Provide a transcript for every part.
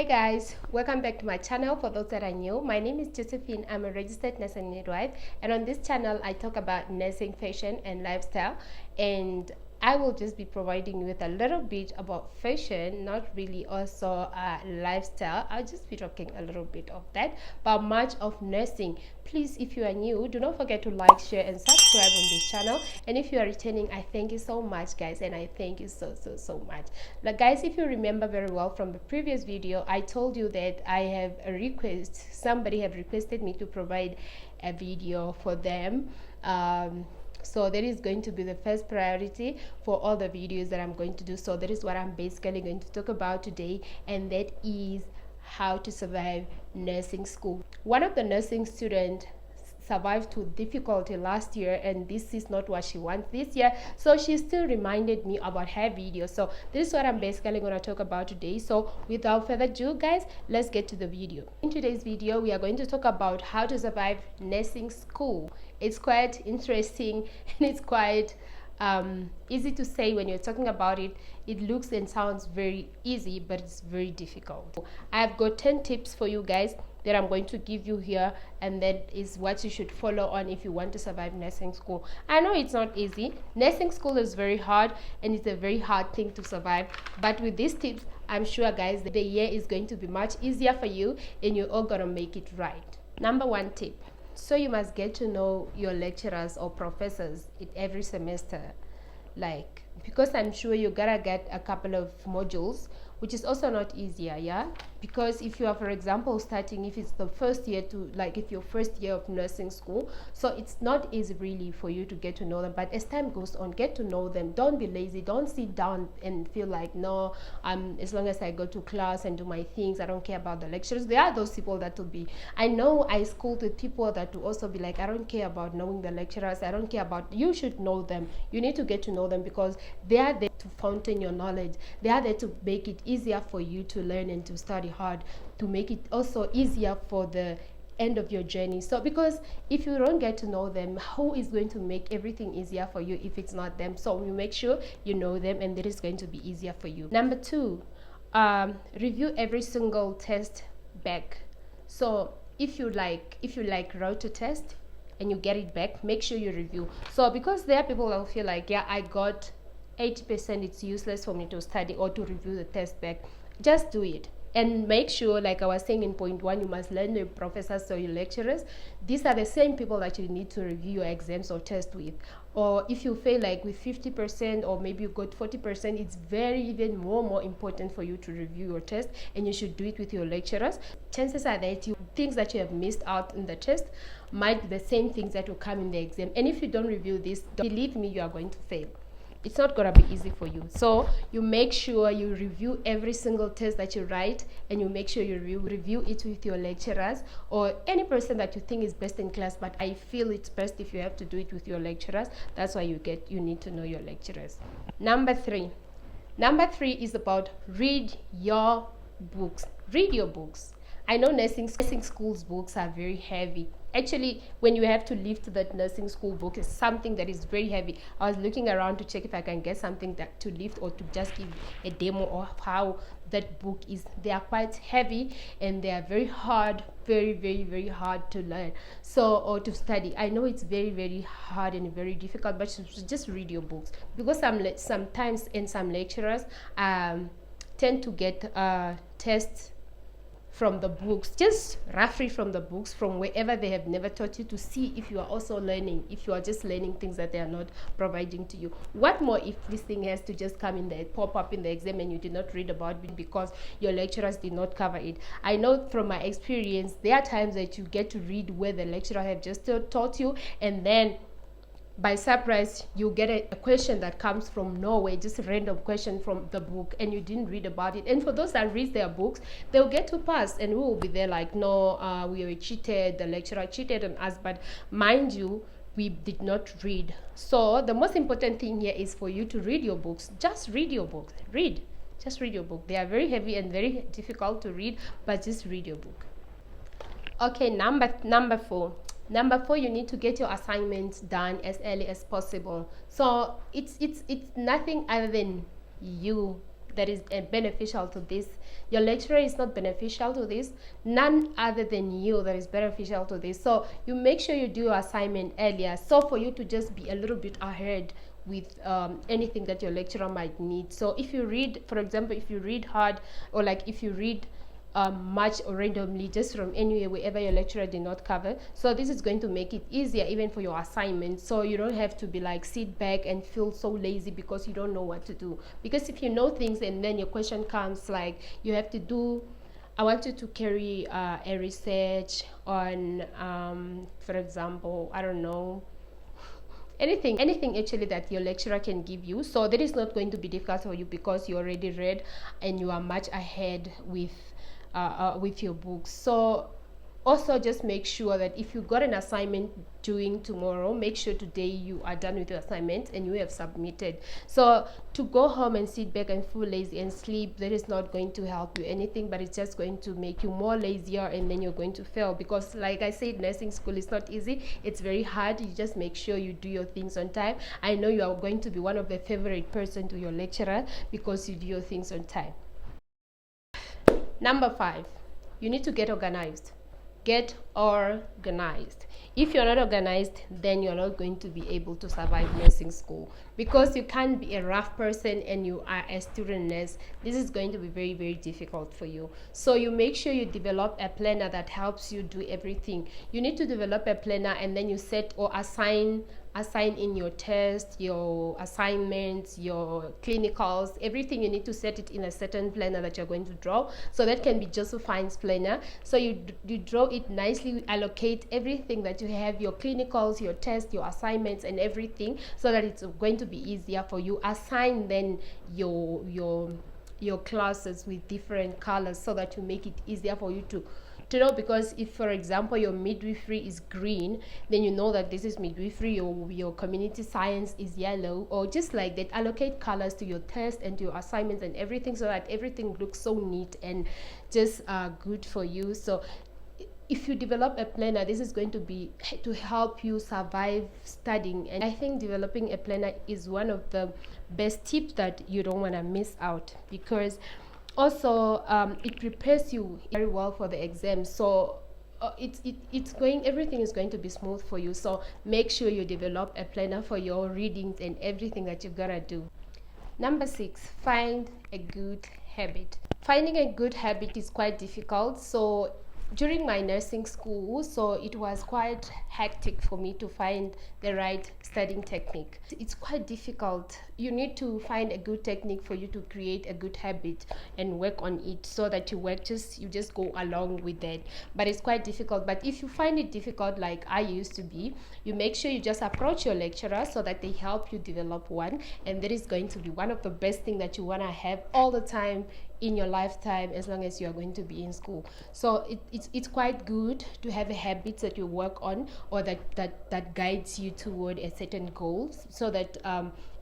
Hey guys, welcome back to my channel. For those that are new, my name is Josephine. I'm a registered nurse and midwife, and on this channel I talk about nursing, fashion and lifestyle, and I will just be providing you with a little bit about fashion, not really also lifestyle. I'll just be talking a little bit of that, but much of nursing. Please, if you are new, do not forget to like, share and subscribe on this channel. And if you are returning, I thank you so much guys, and I thank you so much. Like guys, if you remember very well from the previous video, I told you that I have a request. Somebody have requested me to provide a video for them. So that is going to be the first priority for all the videos that I'm going to do. So that is what I'm basically going to talk about today, and that is how to survive nursing school. One of the nursing students survived to difficulty last year, and this is not what she wants this year, so she still reminded me about her video. So this is what I'm basically going to talk about today. So without further ado guys, let's get to the video. In today's video we are going to talk about how to survive nursing school. It's quite interesting and it's quite easy to say. When you're talking about it, it looks and sounds very easy, but it's very difficult. I've got 10 tips for you guys that I'm going to give you here, and that is what you should follow on if you want to survive nursing school. I know it's not easy. Nursing school is very hard, and it's a very hard thing to survive, but with these tips I'm sure guys the year is going to be much easier for you, and you're all gonna make it right. Number one tip: so you must get to know your lecturers or professors in every semester, like, because I'm sure you gotta get a couple of modules, which is also not easier, yeah, because if you are, for example, starting, if it's the first year to, like, if your first year of nursing school, so it's not easy really for you to get to know them. But as time goes on, get to know them. Don't be lazy. Don't sit down and feel like, no, as long as I go to class and do my things, I don't care about the lectures. There are those people that will be, I know I schooled with people that will also be like, I don't care about knowing the lecturers, I don't care about, you should know them. You need to get to know them because they are there to fountain your knowledge. They are there to make it easier for you to learn and to study hard, to make it also easier for the end of your journey. So because if you don't get to know them, who is going to make everything easier for you if it's not them? So you make sure you know them, and that is going to be easier for you. Number two, review every single test back. So if you wrote a test and you get it back, make sure you review. So because there are people that will feel like, yeah, I got 80%, it's useless for me to study or to review the test back. Just do it, and make sure, like I was saying in point one, you must learn your professors or your lecturers. These are the same people that you need to review your exams or test with. Or if you fail like with 50%, or maybe you got 40%, it's even more important for you to review your test, and you should do it with your lecturers. Chances are that things that you have missed out in the test might be the same things that will come in the exam, and if you don't review this, believe me, you are going to fail. It's not gonna be easy for you. So you make sure you review every single test that you write, and you make sure you review it with your lecturers or any person that you think is best in class. But I feel it's best if you have to do it with your lecturers. That's why you need to know your lecturers. Number three is about read your books. Read your books. I know nursing school's books are very heavy. Actually, when you have to lift that nursing school book, is something that is very heavy. I was looking around to check if I can get something that to lift, or to just give a demo of how that book is. They are quite heavy, and they are very hard, very hard to learn, so, or to study. I know it's very hard and very difficult, but just read your books, because sometimes and some lecturers tend to get tests from the books, just roughly from the books, from wherever they have never taught you, to see if you are also learning, if you are just learning things that they are not providing to you. What more if this thing has to just come in there, pop up in the exam, and you did not read about it because your lecturers did not cover it? I know from my experience, there are times that you get to read where the lecturer have just taught you, and then by surprise you get a question that comes from nowhere, just a random question from the book, and you didn't read about it. And for those that read their books, they'll get to pass, and we will be there like, no, we were cheated, the lecturer cheated on us. But mind you, we did not read. So the most important thing here is for you to read your books. Just read your books. Just read your book. They are very heavy and very difficult to read, but just read your book. Okay, number four, you need to get your assignments done as early as possible. So it's nothing other than you that is beneficial to this. Your lecturer is not beneficial to this. None other than you that is beneficial to this. So you make sure you do your assignment earlier, so for you to just be a little bit ahead with anything that your lecturer might need. So if you read, for example, if you read hard, or like if you read much or randomly just from anywhere wherever your lecturer did not cover, so this is going to make it easier even for your assignments. So you don't have to be like sit back and feel so lazy because you don't know what to do. Because if you know things and then your question comes like you have to do, I want you to carry a research on for example, I don't know, anything actually that your lecturer can give you. So that is not going to be difficult for you because you already read and you are much ahead with your books. So also just make sure that if you got an assignment doing tomorrow, make sure today you are done with your assignment and you have submitted. So to go home and sit back and feel lazy and sleep, that is not going to help you anything, but it's just going to make you more lazier, and then you're going to fail. Because like I said, nursing school is not easy, it's very hard. You just make sure you do your things on time. I know you are going to be one of the favorite person to your lecturer because you do your things on time. Number 5, you need to get organized. Get organized. If you're not organized, then you're not going to be able to survive nursing school, because you can't be a rough person and you are a student nurse. This is going to be very, very difficult for you. So you make sure you develop a planner that helps you do everything. You need to develop a planner, and then you set or assign in your tests, your assignments, your clinicals, everything. You need to set it in a certain planner that you're going to draw. So that can be Josephine's planner. So you draw it nicely, allocate everything that you have, your clinicals, your tests, your assignments, and everything, so that it's going to be easier for you. Assign then your classes with different colors so that you make it easier for you to know. Because if, for example, your midwifery is green, then you know that this is midwifery. Your community science is yellow, or just like that. Allocate colors to your test and to your assignments and everything, so that everything looks so neat and just good for you. So if you develop a planner, this is going to be to help you survive studying. And I think developing a planner is one of the best tips that you don't want to miss out, because also it prepares you very well for the exam. So everything is going to be smooth for you. So make sure you develop a planner for your readings and everything that you're gonna do. Number 6, find a good habit. Finding a good habit is quite difficult. So during my nursing school, so it was quite hectic for me to find the right studying technique. It's quite difficult. You need to find a good technique for you to create a good habit and work on it, so that you just go along with that. But it's quite difficult. But if you find it difficult, like I used to be, you make sure you just approach your lecturer so that they help you develop one. And that is going to be one of the best things that you want to have all the time in your lifetime, as long as you are going to be in school. So it's quite good to have a habit that you work on, or that guides you toward a certain goal, so that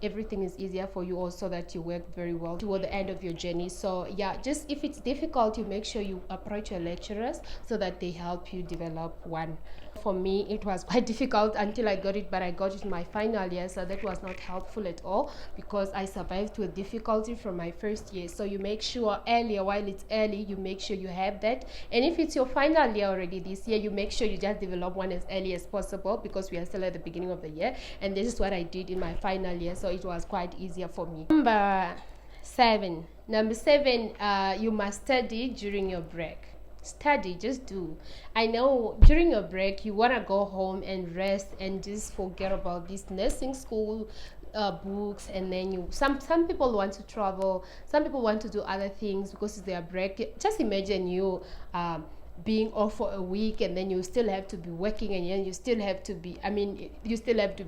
everything is easier for you, also that you work very well toward the end of your journey. So yeah, just if it's difficult, you make sure you approach your lecturers so that they help you develop one. For me, it was quite difficult until I got it, but I got it in my final year, so that was not helpful at all, because I survived with difficulty from my first year. So you make sure earlier, while it's early, you make sure you have that. And if it's your final year already this year, you make sure you just develop one as early as possible, because we are still at the beginning of the year. And this is what I did in my final year, so it was quite easier for me. Number 7, you must study during your break. Study, just do. I know during your break you want to go home and rest and just forget about this nursing school books, and then some people want to travel, some people want to do other things because it's their break. Just imagine you being off for a week, and then you still have to be working, and then you still have to be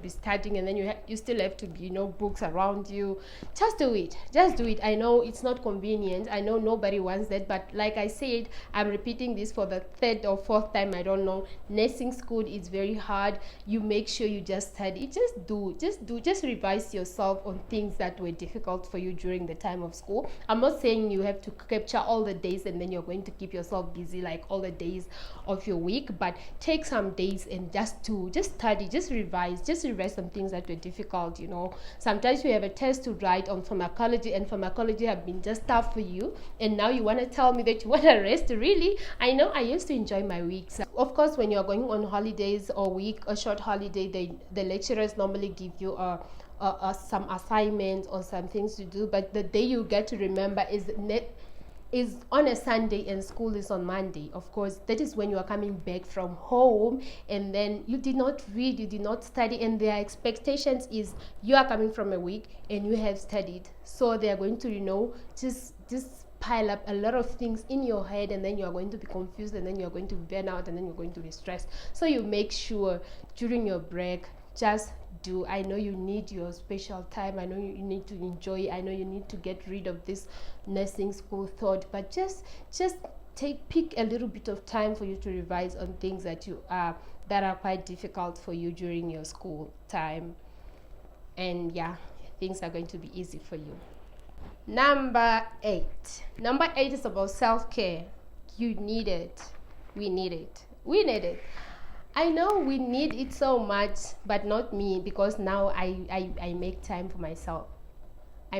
studying, and then you still have to be books around you. Just do it. I know it's not convenient, I know nobody wants that, but like I said, I'm repeating this for the 3rd or 4th time, I don't know. Nursing school is very hard. You make sure you just study. Just revise yourself on things that were difficult for you during the time of school. I'm not saying you have to capture all the days and then you're going to keep yourself busy like all all the days of your week, but take some days and just study, just revise some things that were difficult. Sometimes you have a test to write on pharmacology, and pharmacology have been just tough for you, and now you want to tell me that you want to rest. Really, I know I used to enjoy my weeks. Of course, when you're going on holidays or a short holiday, the lecturers normally give you some assignments or some things to do, but the day you get to remember is on a Sunday and school is on Monday. Of course, that is when you are coming back from home, and then you did not read, you did not study, and their expectations is you are coming from a week and you have studied, so they are going to just pile up a lot of things in your head, and then you are going to be confused, and then you are going to burn out, and then you're going to be stressed. So you make sure during your break, just do. I know you need your special time, I know you need to enjoy, I know you need to get rid of this nursing school thought, but just pick a little bit of time for you to revise on things that are quite difficult for you during your school time, and things are going to be easy for you. Number 8 is about self-care. You need it, we need it. I know we need it so much, but not me, because now I make time for myself. I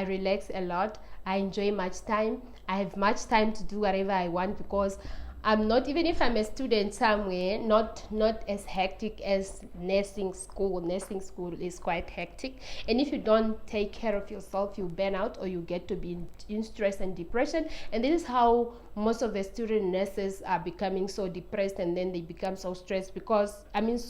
relax a lot. I enjoy much time. I have much time to do whatever I want, because I'm not, even if I'm a student somewhere, not as hectic as nursing school. Nursing school is quite hectic, and if you don't take care of yourself, you burn out, or you get to be in stress and depression. And this is how most of the student nurses are becoming so depressed, and then they become so stressed, because mind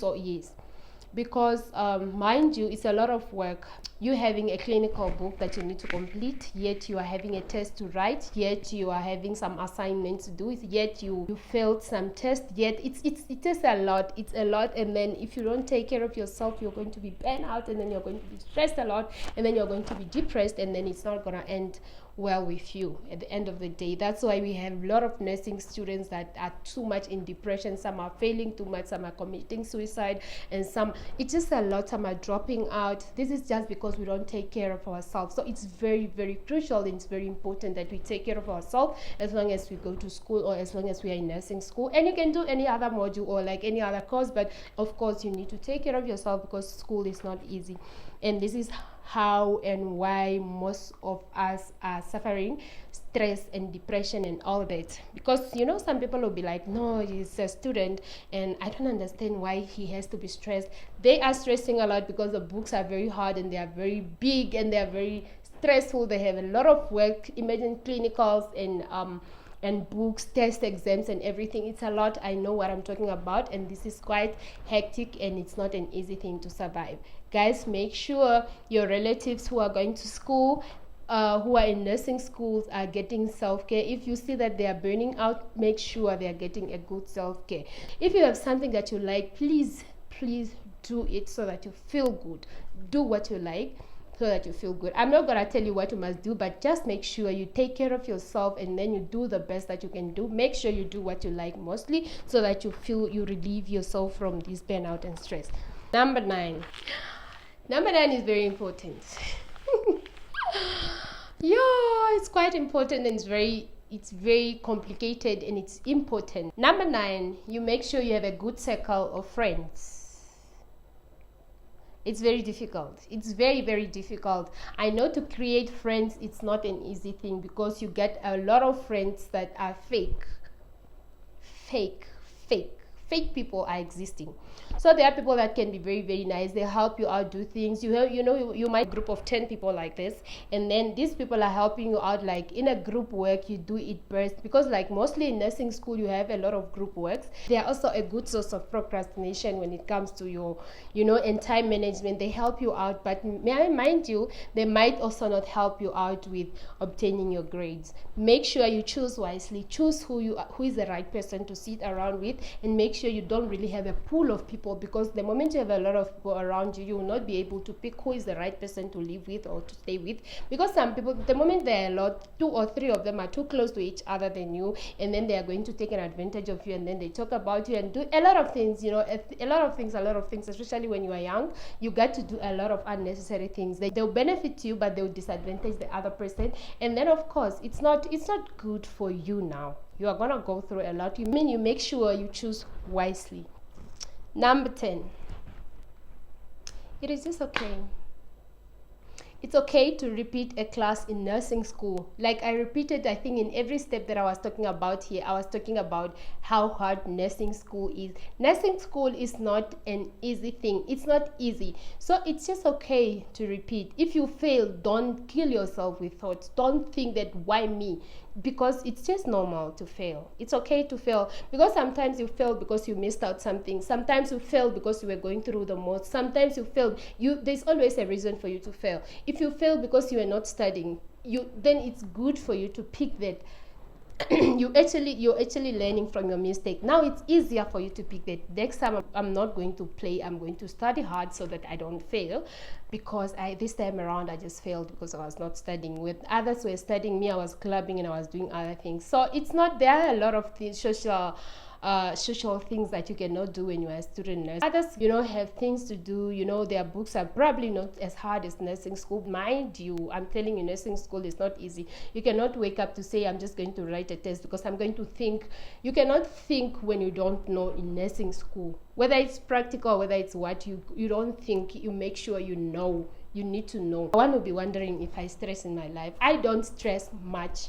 you, it's a lot of work. You're having a clinical book that you need to complete, yet you are having a test to write, yet you are having some assignments to do, yet you failed some tests, yet it is a lot. It's a lot. And then if you don't take care of yourself, you're going to be burnt out, and then you're going to be stressed a lot, and then you're going to be depressed, and then it's not going to end well with you at the end of the day. That's why we have a lot of nursing students that are too much in depression. Some are failing too much, some are committing suicide, and it's just a lot, some are dropping out. This is just because we don't take care of ourselves. So it's very, very crucial, and it's very important that we take care of ourselves as long as we go to school, or as long as we are in nursing school. And you can do any other module or like any other course, but of course you need to take care of yourself, because school is not easy. And this is how and why most of us are suffering stress and depression and all that. Because some people will be like, no, he's a student and I don't understand why he has to be stressed. They are stressing a lot because the books are very hard, and they are very big, and they are very stressful. They have a lot of work. Imagine clinicals and books, test exams, and everything. It's a lot. I know what I'm talking about, and this is quite hectic, and it's not an easy thing to survive. Guys, make sure your relatives who are going to school, who are in nursing schools, are getting self-care. If you see that they are burning out, make sure they are getting a good self-care. If you have something that you like, please do it so that you feel good. Do what you like so that you feel good. I'm not going to tell you what you must do, but just make sure you take care of yourself, and then you do the best that you can do. Make sure you do what you like mostly, so that you feel you relieve yourself from this burnout and stress. Number 9 is very important. It's quite important, and it's very complicated, and it's important. Number 9, you make sure you have a good circle of friends. It's very difficult. It's very, very difficult. I know to create friends, it's not an easy thing, because you get a lot of friends that are fake people are existing. So there are people that can be very, very nice. They help you out, do things. You might group of 10 people like this, and then these people are helping you out. Like in a group work, you do it best, because like mostly in nursing school, you have a lot of group works. They are also a good source of procrastination when it comes to your, and time management. They help you out, but mind you, they might also not help you out with obtaining your grades. Make sure you choose wisely. Choose who is the right person to sit around with, and make sure you don't really have a pool of people, because the moment you have a lot of people around you, you will not be able to pick who is the right person to live with or to stay with. Because some people, the moment they're a lot, 2 or 3 of them are too close to each other than you, and then they are going to take an advantage of you, and then they talk about you and do a lot of things, a lot of things, especially when you are young. You got to do a lot of unnecessary things. They'll benefit you, but they'll disadvantage the other person. And then of course, it's not good for you now. You are gonna go through a lot. You make sure you choose wisely. Number 10, it is just okay. It's okay to repeat a class in nursing school. Like I repeated, I think in every step that I was talking about here, I was talking about how hard nursing school is. Nursing school is not an easy thing. It's not easy. So it's just okay to repeat. If you fail, don't kill yourself with thoughts. Don't think that why me? Because it's just normal to fail. It's okay to fail, because sometimes you fail because you missed out something. Sometimes you fail because you were going through the most. Sometimes you fail. There's always a reason for you to fail. If you fail because you are not studying, then it's good for you to pick that. you're actually learning from your mistake. Now it's easier for you to pick that. Next time I'm not going to play, I'm going to study hard so that I don't fail, because this time around I just failed because I was not studying. With others were studying, me I was clubbing and I was doing other things. So it's not, there are a lot of things, social things that you cannot do when you are a student nurse. Others, have things to do. Their books are probably not as hard as nursing school. Mind you, I'm telling you, nursing school is not easy. You cannot wake up to say, I'm just going to write a test because I'm going to think. You cannot think when you don't know in nursing school. Whether it's practical, whether it's what, you don't think. You make sure you know. You need to know. One will be wondering if I stress in my life. I don't stress much.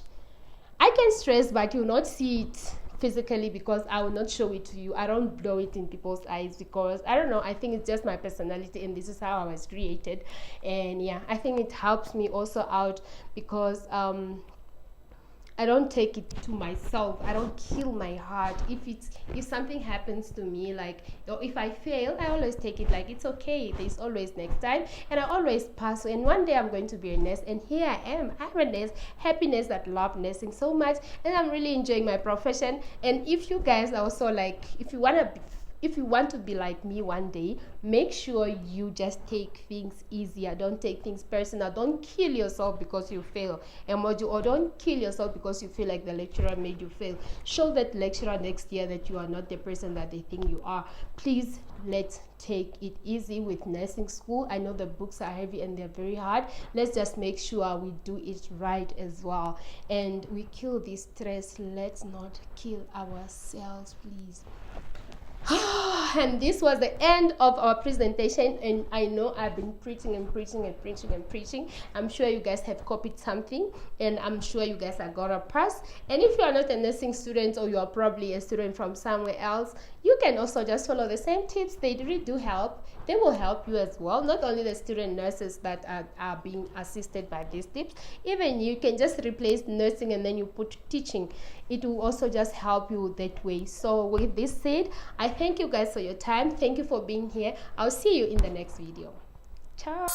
I can stress, but you'll not see it physically because I will not show it to you. I don't blow it in people's eyes because I don't know, I think it's just my personality and this is how I was created. And yeah, I think it helps me also out because I don't take it to myself. I don't kill my heart. If something happens to me, like, or if I fail, I always take it like it's okay. There's always next time, and I always pass. And one day I'm going to be a nurse, and here I am. I'm a nurse, happiness that love nursing so much, and I'm really enjoying my profession. And if you guys are also like, if you want to be like me one day, make sure you just take things easier. Don't take things personal. Don't kill yourself because you fail a module, or don't kill yourself because you feel like the lecturer made you fail. Show that lecturer next year that you are not the person that they think you are. Please, let's take it easy with nursing school. I know the books are heavy and they're very hard. Let's just make sure we do it right as well, and we kill this stress. Let's not kill ourselves, please. And this was the end of our presentation, and I know I've been preaching and preaching and preaching and preaching. I'm sure you guys have copied something, and I'm sure you guys are gonna pass. And if you are not a nursing student, or you are probably a student from somewhere else, you can also just follow the same tips. They really do help. They will help you as well. Not only the student nurses that are being assisted by these tips, even you can just replace nursing and then you put teaching. It will also just help you that way. So with this said, I thank you guys for your time. Thank you for being here. I'll see you in the next video. Ciao.